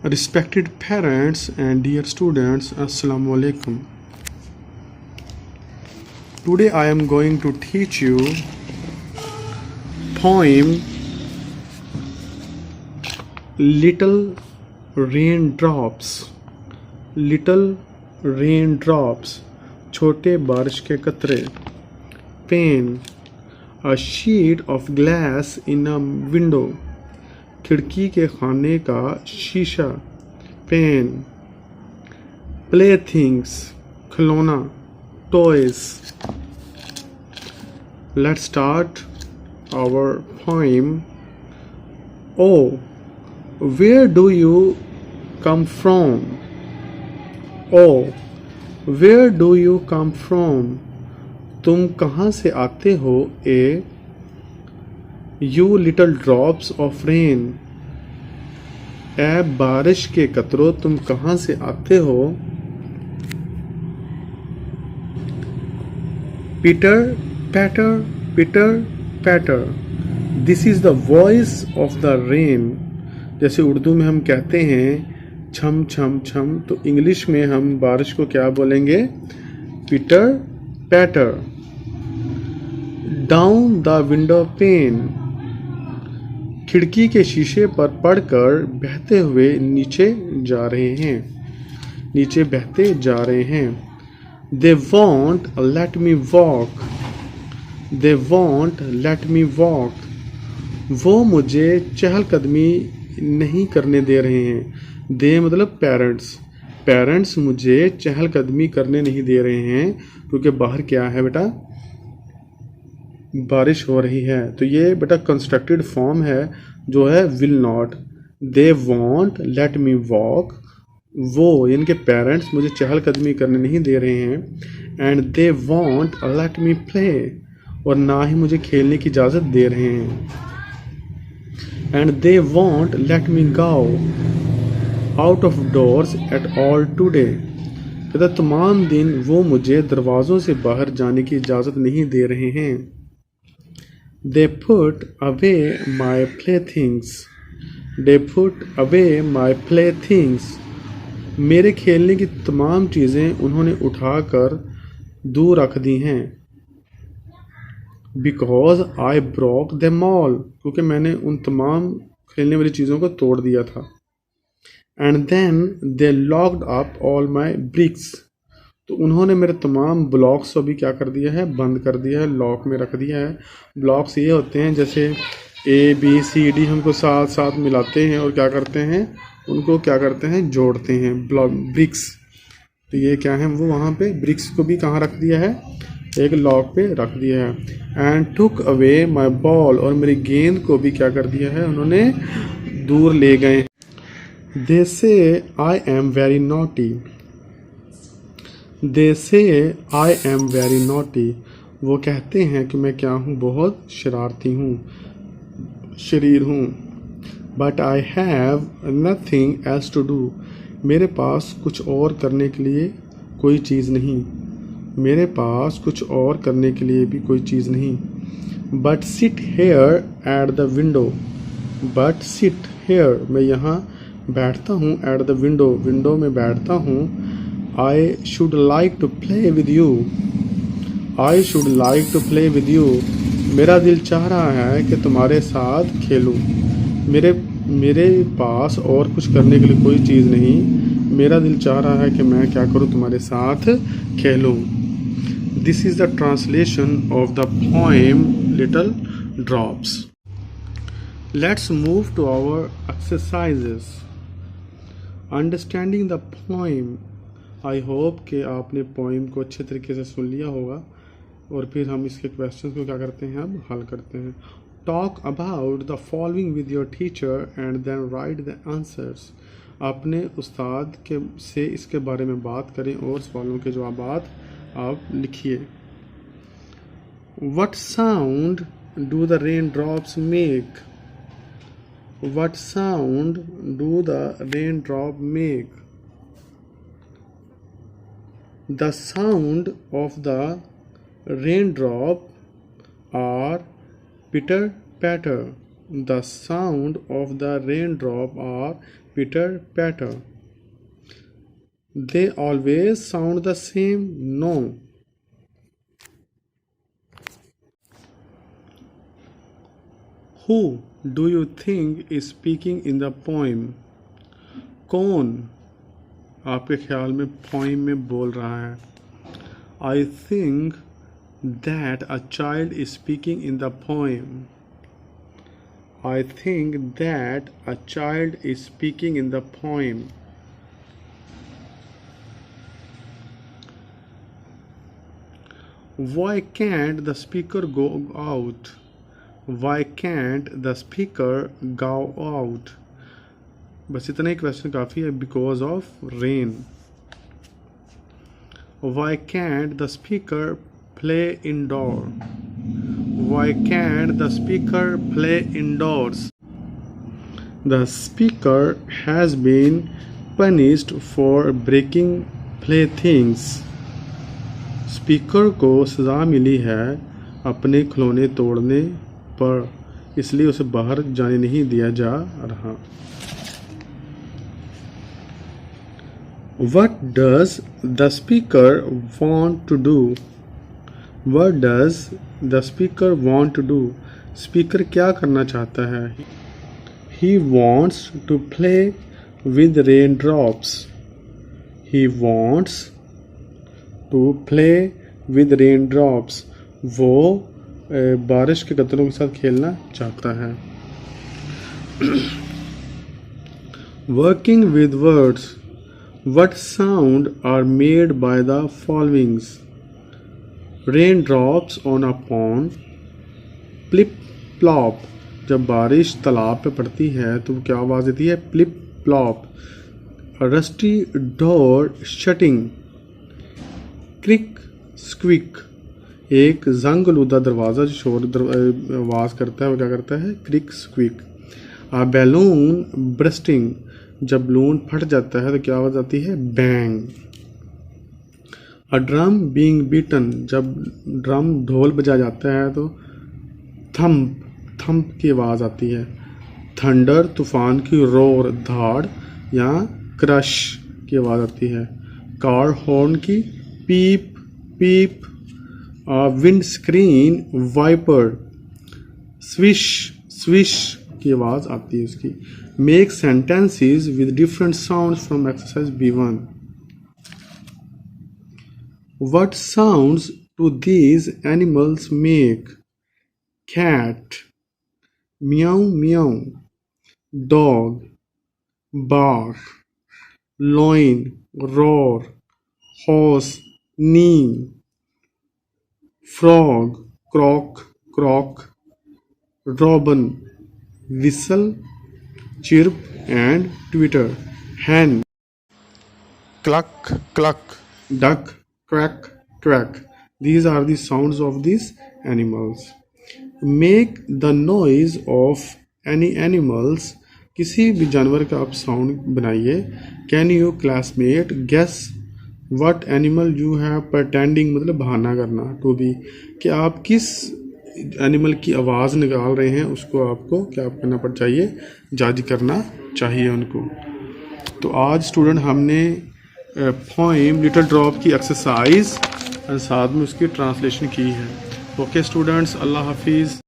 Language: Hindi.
Respected parents and dear students, Assalamu alaikum. Today I am going to teach you poem Little Raindrops. Little raindrops, छोटे बारिश के कतरे. Pane, a sheet of glass in a window. खिड़की के खाने का शीशा. पेन. Playthings, खिलौना. Toys. Let's start our poem. Oh, where do you come from? Oh, where do you come from? तुम कहाँ से आते हो? ए. You little drops of rain. ए बारिश के कतरों, तुम कहाँ से आते हो? Pitter patter, pitter patter. This is the voice of the rain. जैसे उर्दू में हम कहते हैं छम छम छम, तो इंग्लिश में हम बारिश को क्या बोलेंगे? Pitter patter. Down the window pane. खिड़की के शीशे पर पड़कर बहते हुए नीचे जा रहे हैं. नीचे बहते जा रहे हैं. They won't let me walk. They won't let me walk. वो मुझे चहलकदमी नहीं करने दे रहे हैं. दे मतलब पेरेंट्स. पेरेंट्स मुझे चहलकदमी करने नहीं दे रहे हैं क्योंकि बाहर क्या है बेटा? बारिश हो रही है. तो ये बेटा कंस्ट्रक्टेड फॉर्म है जो है will not. They won't let me walk. वो यानी कि पेरेंट्स मुझे चहलकदमी करने नहीं दे रहे हैं. And they won't let me play. और ना ही मुझे खेलने की इजाज़त दे रहे हैं. And they won't let me go out of doors at all today. कहता तमाम दिन वो मुझे दरवाज़ों से बाहर जाने की इजाज़त नहीं दे रहे हैं. They put away my playthings. They put away my playthings. मेरे खेलने की तमाम चीज़ें उन्होंने उठाकर दूर रख दी हैं. Because I broke them all. क्योंकि मैंने उन तमाम खेलने वाली चीज़ों को तोड़ दिया था. And then they locked up all my bricks. तो उन्होंने मेरे तमाम ब्लॉक्स को भी क्या कर दिया है? बंद कर दिया है, लॉक में रख दिया है. ब्लॉक्स ये होते हैं जैसे ए बी सी डी हमको साथ साथ मिलाते हैं और क्या करते हैं? उनको क्या करते हैं? जोड़ते हैं. Block bricks. तो ये क्या है? वो वहाँ पे ब्रिक्स को भी कहाँ रख दिया है? एक लॉक पे रख दिया है. And took away my ball. और मेरी गेंद को भी क्या कर दिया है? उन्होंने दूर ले गए. दे से I am very naughty. They say I am very naughty. वो कहते हैं कि मैं क्या हूँ? बहुत शरारती हूँ, शरीर हूँ. But I have nothing else to do. मेरे पास कुछ और करने के लिए कोई चीज़ नहीं. मेरे पास कुछ और करने के लिए भी कोई चीज़ नहीं. But sit here at the window. But sit here. मैं यहाँ बैठता हूँ. At the window. विंडो में बैठता हूँ. I should like to play with you. I should like to play with you. मेरा दिल चाह रहा है कि तुम्हारे साथ खेलूं. मेरे पास और कुछ करने के लिए कोई चीज़ नहीं. मेरा दिल चाह रहा है कि मैं क्या करूं? तुम्हारे साथ खेलूं. This is the translation of the poem Little Drops. Let's move to our exercises. Understanding the poem. I hope कि आपने पोइम को अच्छे तरीके से सुन लिया होगा. और फिर हम इसके क्वेश्चन को क्या करते हैं? अब हल करते हैं. Talk about the following with your teacher and then write the answers. अपने उस्ताद के से इसके बारे में बात करें और सवालों के जवाबात आप लिखिए. What sound do the rain drops make. What sound do the rain drop make. The sound of the raindrop are pitter patter. The sound of the raindrop are pitter patter. They always sound the same. No. Who do you think is speaking in the poem? कौन आपके ख्याल में poem में बोल रहा है? I think that a child is speaking in the poem. I think that a child is speaking in the poem. Why can't the speaker go out? Why can't the speaker go out? बस इतना ही क्वेश्चन काफ़ी है. Because of rain. Why can't the speaker play indoor? Why can't the speaker play indoors? The speaker has been punished for breaking playthings. Speaker को सज़ा मिली है अपने खिलौने तोड़ने पर, इसलिए उसे बाहर जाने नहीं दिया जा रहा. What does the speaker want to do? What does the speaker want to do? Speaker क्या करना चाहता है? He wants to play with raindrops. He wants to play with raindrops. वो बारिश के कतरों के साथ खेलना चाहता है. Working with words. What sound are made by the followings? Raindrops on a pond. Plip plop. जब बारिश तालाब पे पड़ती है तो क्या आवाज़ देती है? Plip plop. Rusty door shutting. Creak squeak. एक जंग-आलूदा दरवाज़ा जो शोर आवाज़ करता है वो क्या करता है? क्रिक स्क्विक. आ बैलून ब्रस्टिंग. जब बलून फट जाता है तो क्या आवाज़ आती है? Bang. A drum being beaten. जब ड्रम ढोल बजा जाता है तो थंप थंप की आवाज़ आती है. थंडर तूफान की. रोर धाड़ या क्रश की आवाज़ आती है. कार हॉर्न की. Peep peep. Windscreen wiper. Swish swish की आवाज़ आती है उसकी. Make sentences with different sounds from exercise B1. What sounds do these animals make? Cat, meow meow. Dog, bark. Loin, roar. Horse, neigh. Frog, croak croak. Robin, whistle, chirp and twitter. Hen, cluck cluck. Duck, quack quack. These are the sounds of these animals. Make the noise of any animals. किसी भी जानवर का आप साउंड बनाइए. Can you classmate guess what animal you have pretending मतलब बहाना करना to be, कि आप किस एनिमल की आवाज़ निकाल रहे हैं उसको आपको क्या करना पड़ चाहिए? जज करना चाहिए उनको. तो आज स्टूडेंट हमने पोएम लिटिल ड्रॉप की एक्सरसाइज और साथ में उसकी ट्रांसलेशन की है. ओके स्टूडेंट्स, अल्लाह हाफिज़.